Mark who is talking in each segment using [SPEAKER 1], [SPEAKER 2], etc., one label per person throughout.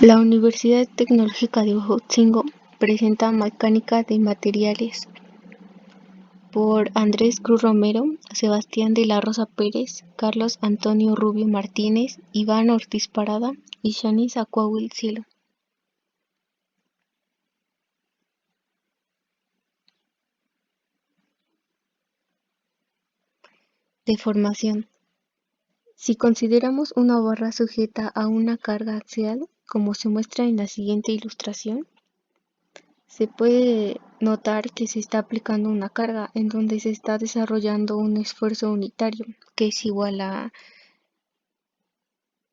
[SPEAKER 1] La Universidad Tecnológica de Ocosingo presenta Mecánica de Materiales por Andrés Cruz Romero, Sebastián de la Rosa Pérez, Carlos Antonio Rubio Martínez, Iván Ortiz Parada y Shanice Acuahuil Cielo. Deformación. Si consideramos una barra sujeta a una carga axial, como se muestra en la siguiente ilustración, se puede notar que se está aplicando una carga en donde se está desarrollando un esfuerzo unitario, que es igual a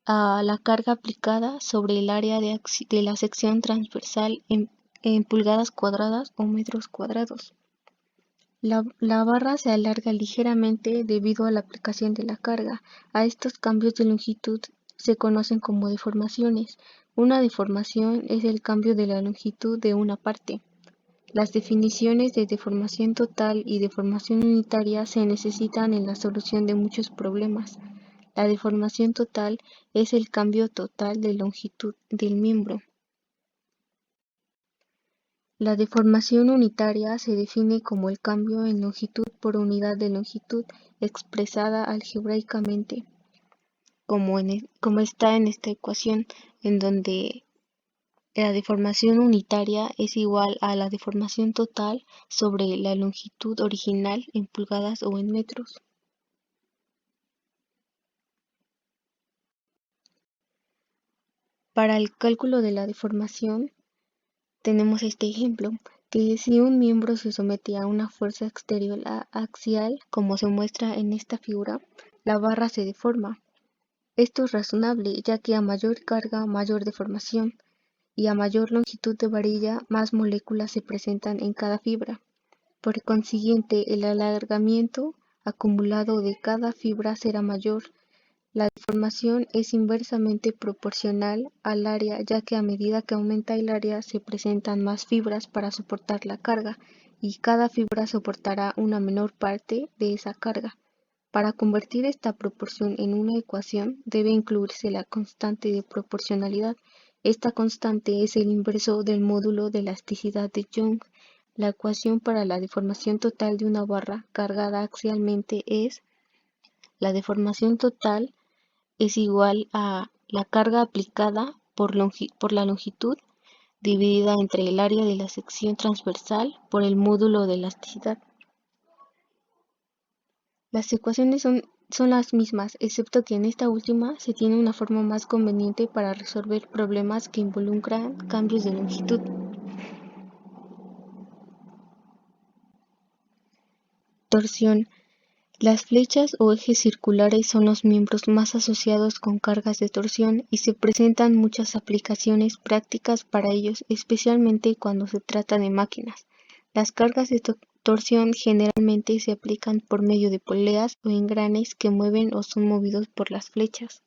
[SPEAKER 1] la carga aplicada sobre el área de la sección transversal en pulgadas cuadradas o metros cuadrados. La barra se alarga ligeramente debido a la aplicación de la carga. A estos cambios de longitud se conocen como deformaciones. Una deformación es el cambio de la longitud de una parte. Las definiciones de deformación total y deformación unitaria se necesitan en la solución de muchos problemas. La deformación total es el cambio total de longitud del miembro. La deformación unitaria se define como el cambio en longitud por unidad de longitud expresada algebraicamente, como está en esta ecuación, en donde la deformación unitaria es igual a la deformación total sobre la longitud original en pulgadas o en metros. Para el cálculo de la deformación, tenemos este ejemplo, que si un miembro se somete a una fuerza exterior axial, como se muestra en esta figura, la barra se deforma. Esto es razonable, ya que a mayor carga, mayor deformación, y a mayor longitud de varilla, más moléculas se presentan en cada fibra. Por consiguiente, el alargamiento acumulado de cada fibra será mayor. La deformación es inversamente proporcional al área, ya que a medida que aumenta el área se presentan más fibras para soportar la carga, y cada fibra soportará una menor parte de esa carga. Para convertir esta proporción en una ecuación, debe incluirse la constante de proporcionalidad. Esta constante es el inverso del módulo de elasticidad de Young. La ecuación para la deformación total de una barra cargada axialmente es: la deformación total es igual a la carga aplicada por la longitud dividida entre el área de la sección transversal por el módulo de elasticidad. Las ecuaciones son las mismas, excepto que en esta última se tiene una forma más conveniente para resolver problemas que involucran cambios de longitud. Torsión. Las flechas o ejes circulares son los miembros más asociados con cargas de torsión y se presentan muchas aplicaciones prácticas para ellos, especialmente cuando se trata de máquinas. Las cargas de torsión generalmente se aplican por medio de poleas o engranes que mueven o son movidos por las flechas.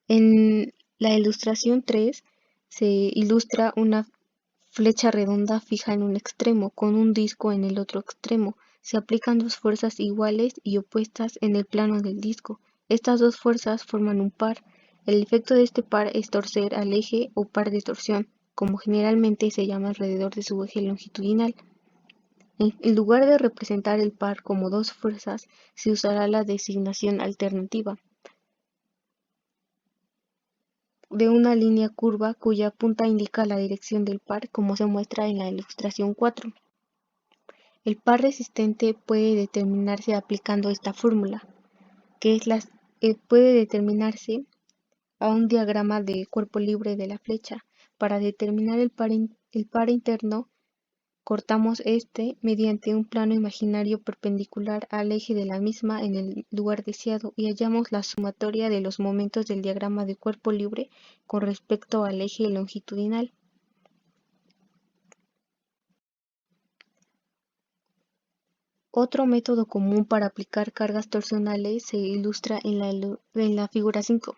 [SPEAKER 1] En la ilustración 3 se ilustra una flecha redonda fija en un extremo con un disco en el otro extremo. Se aplican dos fuerzas iguales y opuestas en el plano del disco. Estas dos fuerzas forman un par. El efecto de este par es torcer al eje o par de torsión, como generalmente se llama alrededor de su eje longitudinal. En lugar de representar el par como dos fuerzas, se usará la designación alternativa de una línea curva cuya punta indica la dirección del par, como se muestra en la ilustración 4. El par resistente puede determinarse aplicando esta fórmula, que puede determinarse a un diagrama de cuerpo libre de la flecha. Para determinar el par interno, cortamos este mediante un plano imaginario perpendicular al eje de la misma en el lugar deseado y hallamos la sumatoria de los momentos del diagrama de cuerpo libre con respecto al eje longitudinal. Otro método común para aplicar cargas torsionales se ilustra en la figura 5.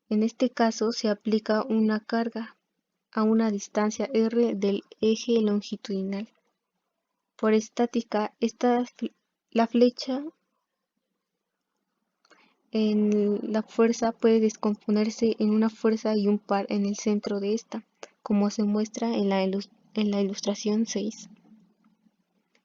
[SPEAKER 1] En este caso se aplica una carga a una distancia r del eje longitudinal. Por estática, la flecha la fuerza puede descomponerse en una fuerza y un par en el centro de esta, como se muestra en la ilustración 6.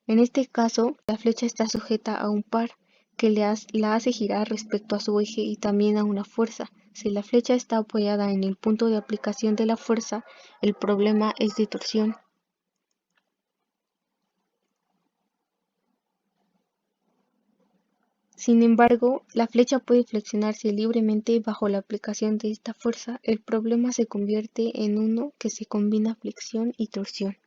[SPEAKER 1] En este caso, la flecha está sujeta a un par que la hace girar respecto a su eje y también a una fuerza. Si la flecha está apoyada en el punto de aplicación de la fuerza, el problema es de torsión. Sin embargo, la flecha puede flexionarse libremente bajo la aplicación de esta fuerza. El problema se convierte en uno que se combina flexión y torsión.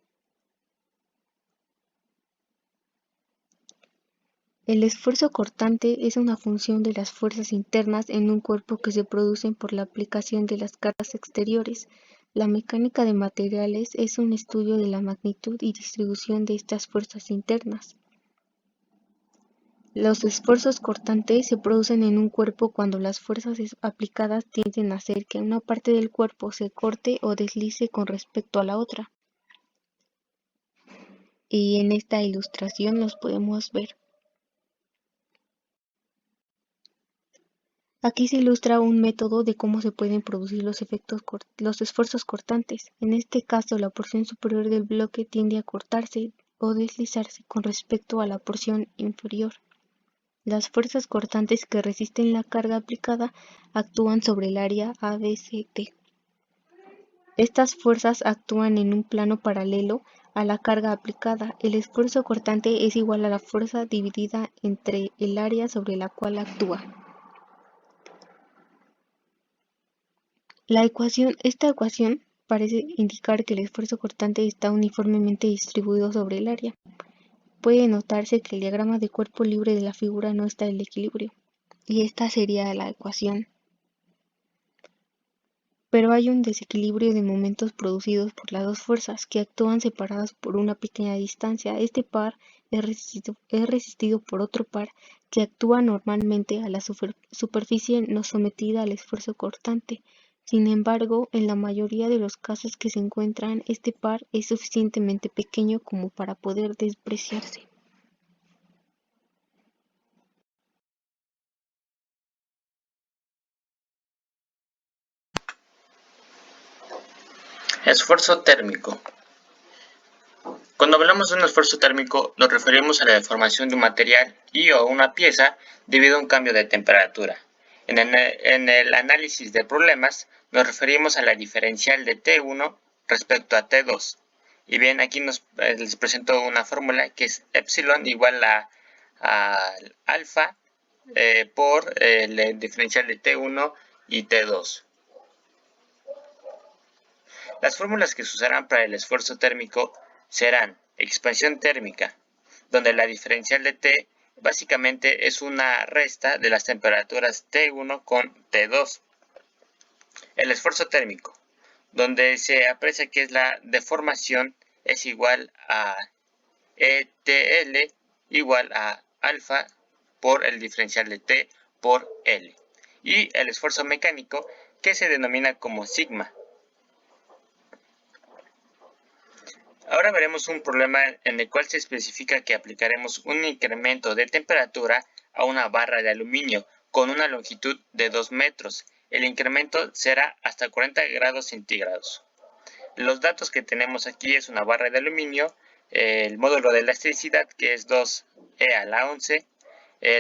[SPEAKER 1] El esfuerzo cortante es una función de las fuerzas internas en un cuerpo que se producen por la aplicación de las cargas exteriores. La mecánica de materiales es un estudio de la magnitud y distribución de estas fuerzas internas. Los esfuerzos cortantes se producen en un cuerpo cuando las fuerzas aplicadas tienden a hacer que una parte del cuerpo se corte o deslice con respecto a la otra. Y en esta ilustración los podemos ver. Aquí se ilustra un método de cómo se pueden producir los esfuerzos cortantes. En este caso, la porción superior del bloque tiende a cortarse o deslizarse con respecto a la porción inferior. Las fuerzas cortantes que resisten la carga aplicada actúan sobre el área ABCD. Estas fuerzas actúan en un plano paralelo a la carga aplicada. El esfuerzo cortante es igual a la fuerza dividida entre el área sobre la cual actúa. Esta ecuación parece indicar que el esfuerzo cortante está uniformemente distribuido sobre el área. Puede notarse que el diagrama de cuerpo libre de la figura no está en equilibrio, y esta sería la ecuación. Pero hay un desequilibrio de momentos producidos por las dos fuerzas, que actúan separadas por una pequeña distancia. Este par es resistido por otro par que actúa normalmente a la superficie no sometida al esfuerzo cortante. Sin embargo, en la mayoría de los casos que se encuentran, este par es suficientemente pequeño como para poder despreciarse.
[SPEAKER 2] Esfuerzo térmico. Cuando hablamos de un esfuerzo térmico, nos referimos a la deformación de un material y o una pieza debido a un cambio de temperatura. En el análisis de problemas, nos referimos a la diferencial de T1 respecto a T2. Y bien, aquí les presento una fórmula que es epsilon igual a alfa por el diferencial de T1 y T2. Las fórmulas que se usarán para el esfuerzo térmico serán expansión térmica, donde la diferencial de T básicamente es una resta de las temperaturas T1 con T2. El esfuerzo térmico, donde se aprecia que es la deformación es igual a ETL igual a alfa por el diferencial de T por L. Y el esfuerzo mecánico, que se denomina como sigma. Ahora veremos un problema en el cual se especifica que aplicaremos un incremento de temperatura a una barra de aluminio con una longitud de 2 metros. El incremento será hasta 40 grados centígrados. Los datos que tenemos aquí es una barra de aluminio, el módulo de elasticidad que es 2e a la 11,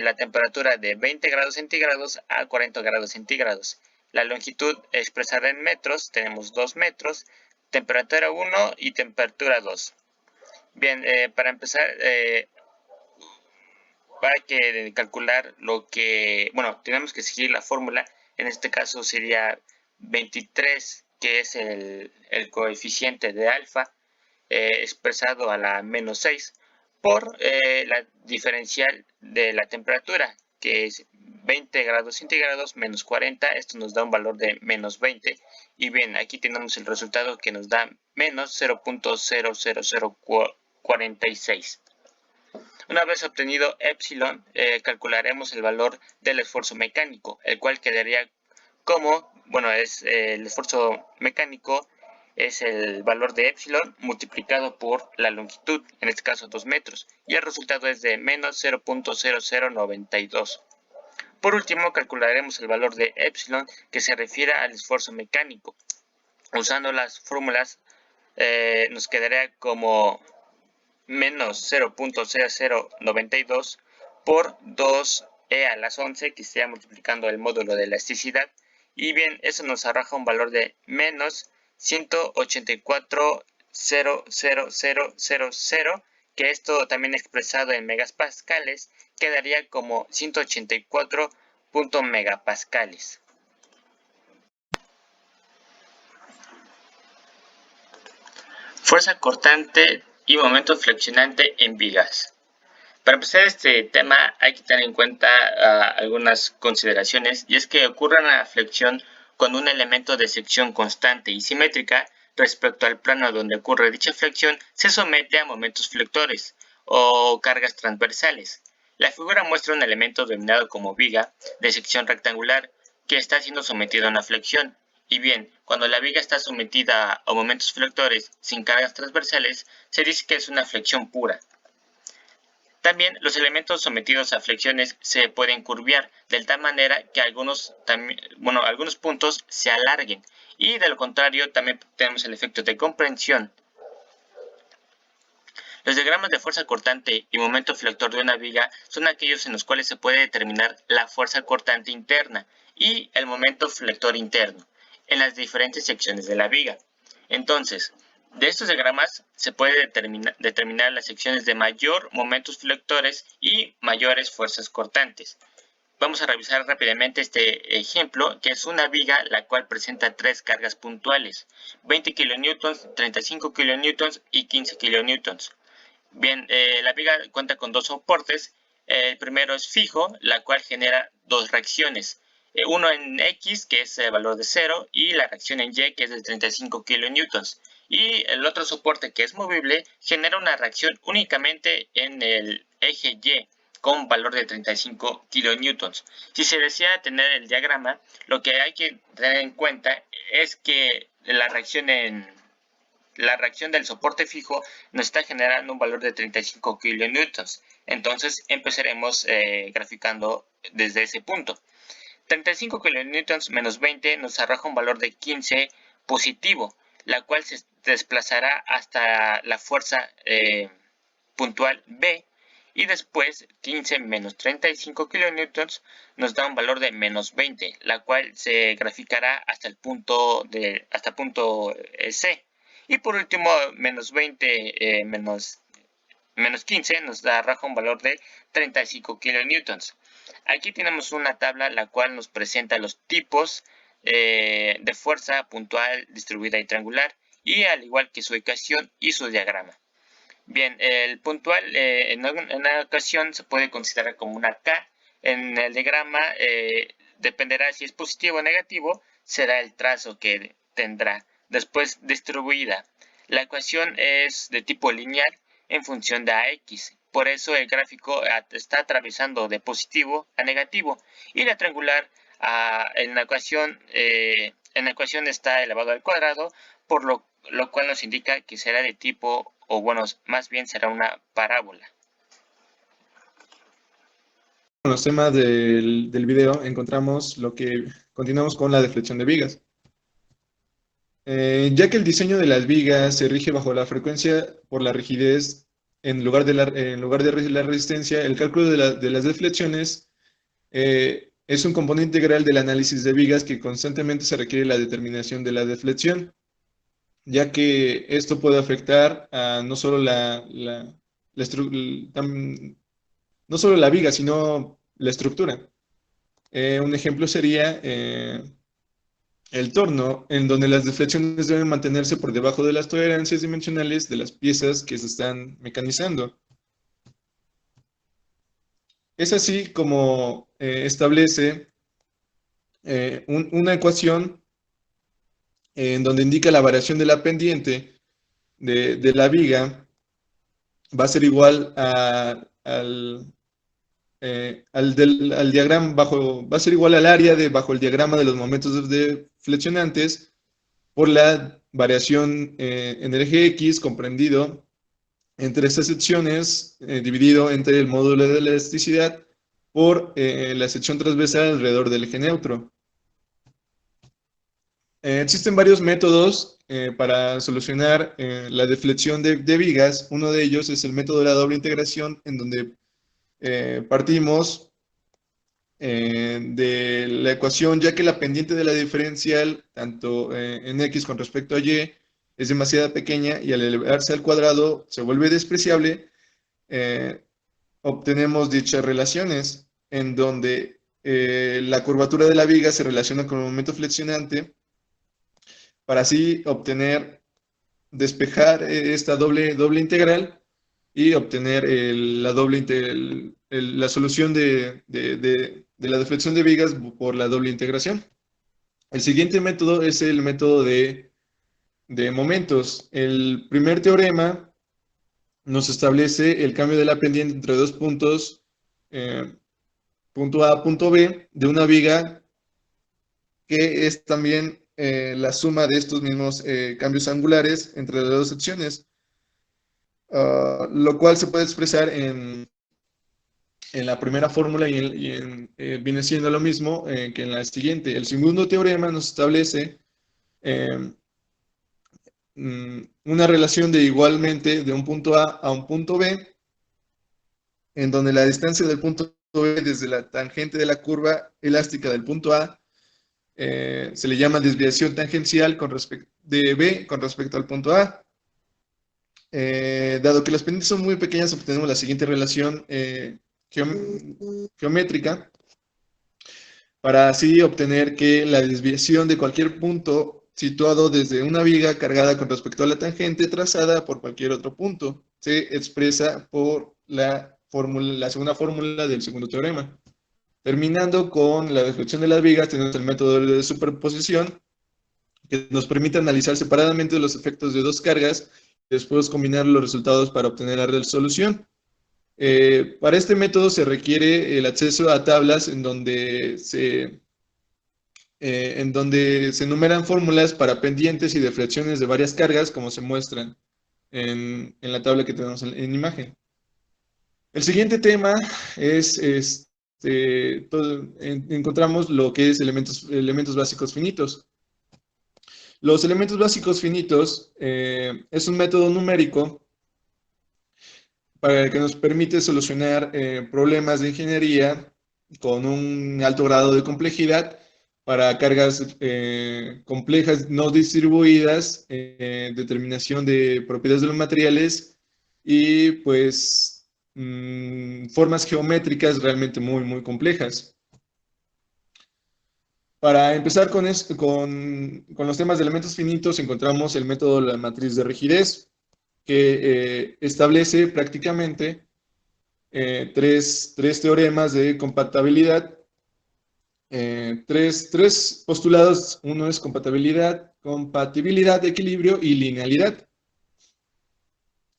[SPEAKER 2] la temperatura de 20 grados centígrados a 40 grados centígrados. La longitud expresada en metros, tenemos 2 metros, temperatura 1 y temperatura 2. Bien, para empezar, hay que calcular tenemos que seguir la fórmula. En este caso sería 23, que es el coeficiente de alfa, expresado a la menos 6, por la diferencial de la temperatura, que es 20 grados centígrados menos 40, esto nos da un valor de menos 20. Y bien, aquí tenemos el resultado que nos da menos 0.00046. Una vez obtenido epsilon, calcularemos el valor del esfuerzo mecánico, el cual quedaría como, es el esfuerzo mecánico es el valor de epsilon multiplicado por la longitud, en este caso 2 metros, y el resultado es de menos 0.0092. Por último, calcularemos el valor de epsilon, que se refiere al esfuerzo mecánico. Usando las fórmulas, nos quedaría como menos 0.0092 por 2e a las 11, que estaría multiplicando el módulo de elasticidad. Y bien, eso nos arroja un valor de menos 184,00000, que esto también expresado en megapascales quedaría como 184 megapascales. Fuerza cortante y momento flexionante en vigas. Para empezar este tema hay que tener en cuenta algunas consideraciones, y es que ocurre una flexión cuando un elemento de sección constante y simétrica respecto al plano donde ocurre dicha flexión se somete a momentos flectores o cargas transversales. La figura muestra un elemento denominado como viga de sección rectangular que está siendo sometido a una flexión. Y bien, cuando la viga está sometida a momentos flectores sin cargas transversales, se dice que es una flexión pura. También los elementos sometidos a flexiones se pueden curviar de tal manera que algunos puntos se alarguen, y de lo contrario también tenemos el efecto de comprensión. Los diagramas de fuerza cortante y momento flector de una viga son aquellos en los cuales se puede determinar la fuerza cortante interna y el momento flector interno en las diferentes secciones de la viga. Entonces, de estos diagramas se puede determinar las secciones de mayor momentos flectores y mayores fuerzas cortantes. Vamos a revisar rápidamente este ejemplo, que es una viga la cual presenta tres cargas puntuales: 20 kN, 35 kN y 15 kN. Bien, la viga cuenta con dos soportes. El primero es fijo, la cual genera dos reacciones. Uno en X, que es el valor de 0, y la reacción en Y, que es de 35 kN. Y el otro soporte, que es movible, genera una reacción únicamente en el eje Y, con valor de 35 kN. Si se desea tener el diagrama, lo que hay que tener en cuenta es que la reacción del soporte fijo nos está generando un valor de 35 kN. Entonces empezaremos graficando desde ese punto. 35 kN menos 20 nos arroja un valor de 15 positivo, la cual se desplazará hasta la fuerza puntual B, y después 15 menos 35 kN nos da un valor de menos 20, la cual se graficará hasta punto C. Y por último, menos 20 menos 15 nos arroja un valor de 35 kN. Aquí tenemos una tabla la cual nos presenta los tipos de fuerza puntual, distribuida y triangular, y al igual que su ecuación y su diagrama. Bien, el puntual en una ocasión se puede considerar como una K. En el diagrama dependerá si es positivo o negativo, será el trazo que tendrá. Después, distribuida. La ecuación es de tipo lineal en función de AX. Por eso el gráfico está atravesando de positivo a negativo. Y la triangular en la ecuación está elevado al cuadrado, por lo cual nos indica que será de tipo, o bueno, más bien será una parábola.
[SPEAKER 3] En los temas del video continuamos con la deflexión de vigas. Ya que el diseño de las vigas se rige bajo la frecuencia por la rigidez en lugar de la resistencia, el cálculo de las deflexiones es un componente integral del análisis de vigas, que constantemente se requiere la determinación de la deflexión, ya que esto puede afectar a no solo la viga, sino la estructura. Un ejemplo sería el torno, en donde las deflexiones deben mantenerse por debajo de las tolerancias dimensionales de las piezas que se están mecanizando. Es así como establece una ecuación en donde indica la variación de la pendiente de la viga va a ser igual al diagrama va a ser igual al área bajo el diagrama de los momentos deflexionantes por la variación en el eje X comprendido entre estas secciones, dividido entre el módulo de elasticidad por la sección transversal alrededor del eje neutro. Existen varios métodos para solucionar la deflexión de vigas. Uno de ellos es el método de la doble integración, en donde partimos de la ecuación, ya que la pendiente de la diferencial, tanto en x con respecto a y, es demasiado pequeña y al elevarse al cuadrado se vuelve despreciable. Obtenemos dichas relaciones, en donde la curvatura de la viga se relaciona con el momento flexionante, para así despejar esta doble integral y obtener la solución de la deflexión de vigas por la doble integración. El siguiente método es el método de momentos. El primer teorema nos establece el cambio de la pendiente entre dos puntos, punto A, punto B, de una viga, que es también la suma de estos mismos cambios angulares entre las dos secciones, lo cual se puede expresar en la primera fórmula viene siendo lo mismo que en la siguiente. El segundo teorema nos establece eh, una relación de igualmente de un punto A un punto B, en donde la distancia del punto B desde la tangente de la curva elástica del punto A se le llama desviación tangencial de B con respecto al punto A. Dado que las pendientes son muy pequeñas, obtenemos la siguiente relación geométrica, para así obtener que la desviación de cualquier punto situado desde una viga cargada con respecto a la tangente trazada por cualquier otro punto se expresa por la segunda fórmula del segundo teorema. Terminando con la deflexión de las vigas, tenemos el método de superposición, que nos permite analizar separadamente los efectos de dos cargas y después combinar los resultados para obtener la resolución. Para este método se requiere el acceso a tablas en donde se enumeran fórmulas para pendientes y deflecciones de varias cargas, como se muestran en la tabla que tenemos en imagen. El siguiente tema es, encontramos lo que es elementos básicos finitos. Los elementos básicos finitos es un método numérico para el que nos permite solucionar problemas de ingeniería con un alto grado de complejidad para cargas complejas no distribuidas, determinación de propiedades de los materiales y pues formas geométricas realmente muy, muy complejas. Para empezar con los temas de elementos finitos, encontramos el método de la matriz de rigidez, que establece prácticamente tres teoremas de compatibilidad, tres postulados. Uno es compatibilidad, equilibrio y linealidad.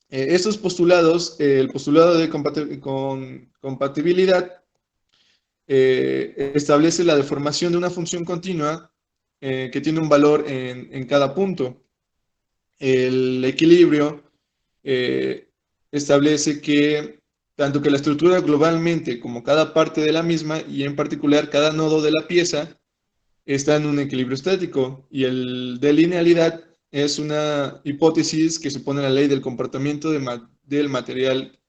[SPEAKER 3] Estos postulados, el postulado de compatibilidad establece la deformación de una función continua que tiene un valor en cada punto. El equilibrio establece que tanto que la estructura globalmente como cada parte de la misma, y en particular cada nodo de la pieza, está en un equilibrio estático. Y el de linealidad es una hipótesis que supone la ley del comportamiento del material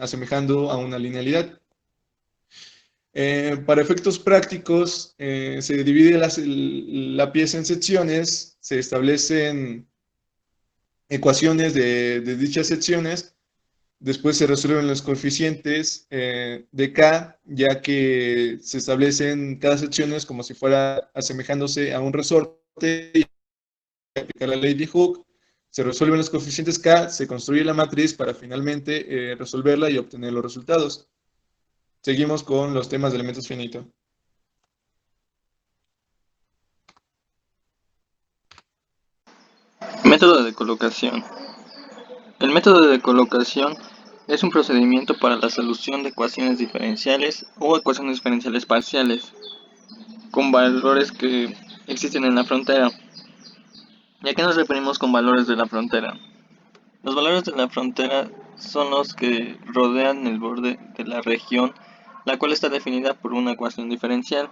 [SPEAKER 3] asemejando a una linealidad. Para efectos prácticos, se divide la pieza en secciones, se establecen ecuaciones de dichas secciones, después se resuelven los coeficientes de K, ya que se establecen cada secciones como si fuera asemejándose a un resorte, y aplicar la ley de Hooke. Se resuelven los coeficientes K, se construye la matriz para finalmente resolverla y obtener los resultados. Seguimos con los temas de elementos finitos.
[SPEAKER 4] Método de colocación. El método de colocación es un procedimiento para la solución de ecuaciones diferenciales o ecuaciones diferenciales parciales con valores que existen en la frontera. ¿Y a qué nos referimos con valores de la frontera? Los valores de la frontera son los que rodean el borde de la región la cual está definida por una ecuación diferencial.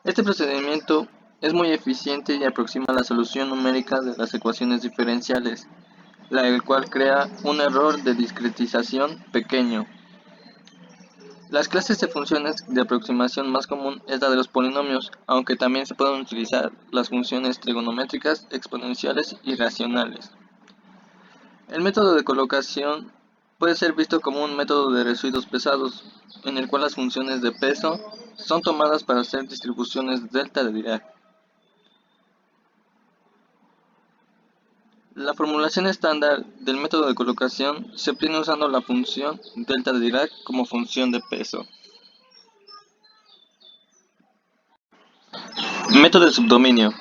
[SPEAKER 4] Este procedimiento es muy eficiente y aproxima la solución numérica de las ecuaciones diferenciales, el cual crea un error de discretización pequeño. Las clases de funciones de aproximación más común es la de los polinomios, aunque también se pueden utilizar las funciones trigonométricas, exponenciales y racionales. El método de colocación puede ser visto como un método de residuos pesados, en el cual las funciones de peso son tomadas para hacer distribuciones delta de Dirac. La formulación estándar del método de colocación se obtiene usando la función delta de Dirac como función de peso. Método de subdominio.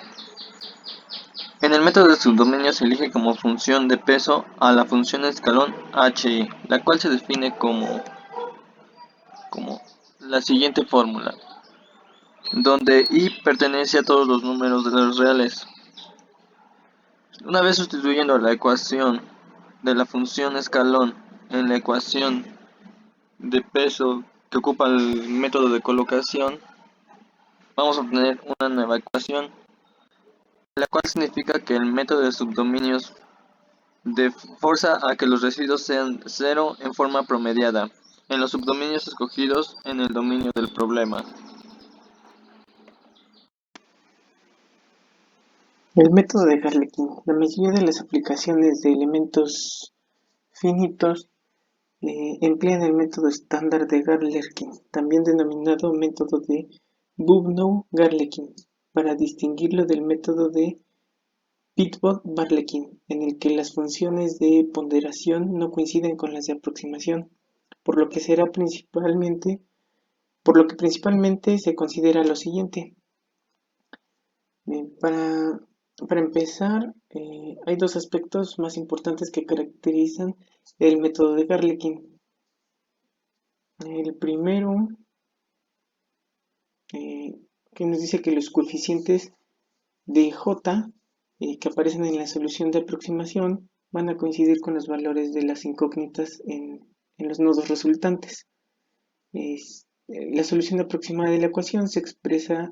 [SPEAKER 4] En el método de subdominio se elige como función de peso a la función escalón HI, la cual se define como la siguiente fórmula, donde I pertenece a todos los números de los reales. Una vez sustituyendo la ecuación de la función escalón en la ecuación de peso que ocupa el método de colocación, vamos a obtener una nueva ecuación, la cual significa que el método de subdominios forza a que los residuos sean cero en forma promediada en los subdominios escogidos en el dominio del problema.
[SPEAKER 5] El método de Galerkin. La mayoría de las aplicaciones de elementos finitos emplean el método estándar de Galerkin, también denominado método de Bubnow-Galerkin, para distinguirlo del método de Pitbot-Galerkin, en el que las funciones de ponderación no coinciden con las de aproximación, por lo que principalmente se considera lo siguiente. Para empezar, hay dos aspectos más importantes que caracterizan el método de Galerkin. El primero, que nos dice que los coeficientes de J que aparecen en la solución de aproximación van a coincidir con los valores de las incógnitas en los nodos resultantes. La solución aproximada de la ecuación se expresa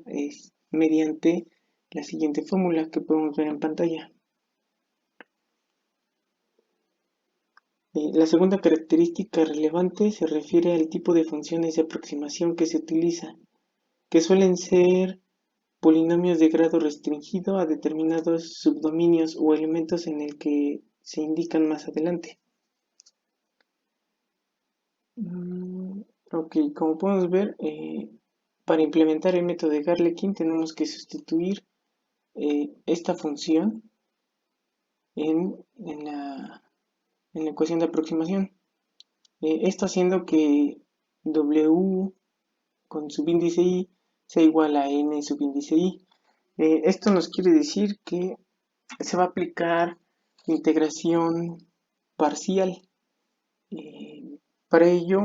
[SPEAKER 5] mediante la siguiente fórmula que podemos ver en pantalla. La segunda característica relevante se refiere al tipo de funciones de aproximación que se utiliza, que suelen ser polinomios de grado restringido a determinados subdominios o elementos en el que se indican más adelante. Ok, como podemos ver, para implementar el método de Galerkin tenemos que sustituir esta función en la ecuación de aproximación. Esto haciendo que W con subíndice I sea igual a N subíndice I. Esto nos quiere decir que se va a aplicar integración parcial. Para ello,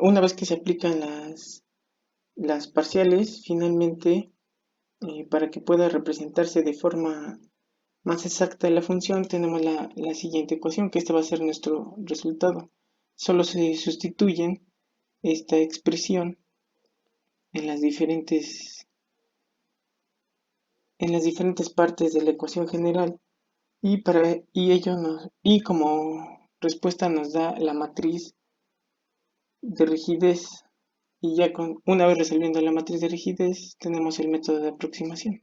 [SPEAKER 5] una vez que se aplican las parciales, finalmente, para que pueda representarse de forma más exacta la función, tenemos la siguiente ecuación, que esta va a ser nuestro resultado. Solo se sustituyen esta expresión en las diferentes partes de la ecuación general y como respuesta nos da la matriz de rigidez, y ya una vez resolviendo la matriz de rigidez tenemos el método de aproximación.